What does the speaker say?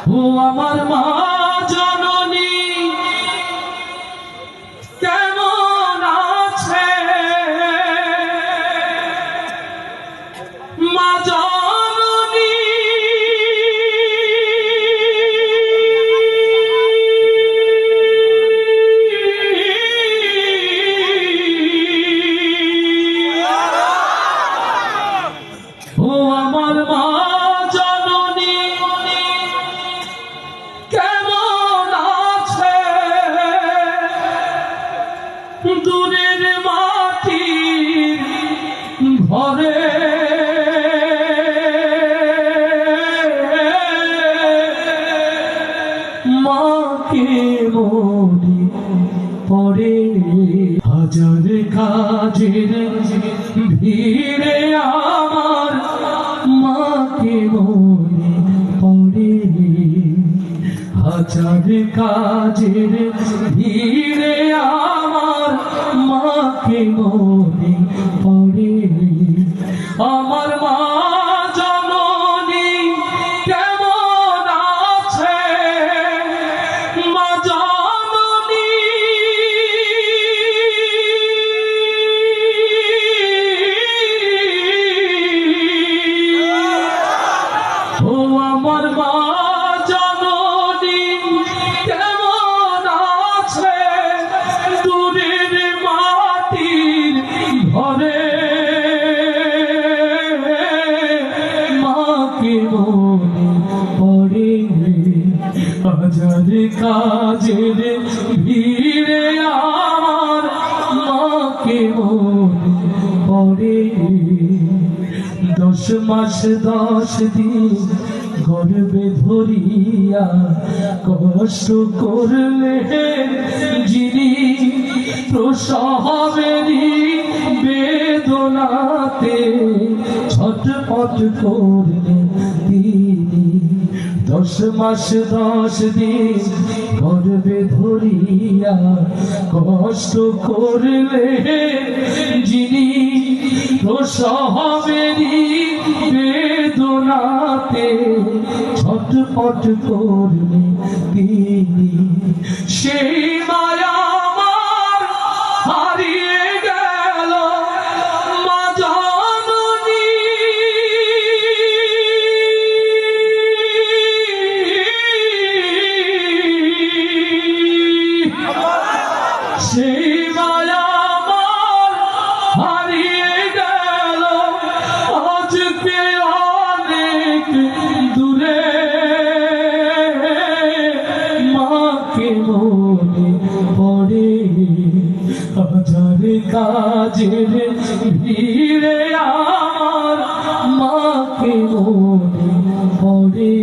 ও আমার মা জননী কেমন আছে মা জননী ও আমার মা জননী কেমন আছে দূরের মাটির ঘরে মাকে মনে পড়ে হাজার কাজের ভিড়ে আমার মাকে মনে পড়ে হাজার কাজের ভিড়ে আমার মাকে মনে পড়ে আমার মা জননী কেমন আছে মা জননী ও আমার মা জননী কেমন আছে দূরের মাটির ঘরে মাকে মনে পড়ে হাজার কাজের ভিড়ে আমার মাকে মনে পড়ে 10 মাস 10 দিন গর্ভে ধরিয়া কষ্ট করলে যিনি প্রসবেরই বেদনাতে ছটফট করলে তিনি 10 মাস 10 দিন গর্ভে ধরিয়া কষ্ট করলে যিনি প্রসবেরই বেদনাতে ছটফট করলে তিনি সেই মায়া আমার হারিয়ে গেল মা জননী সেই মায়া আমার হারিয়ে গেল আজকে অনেক দূরে মাকে মনে পড়ে হাজার কাজের ভিড়ে আমার মাকে মনে পড়ে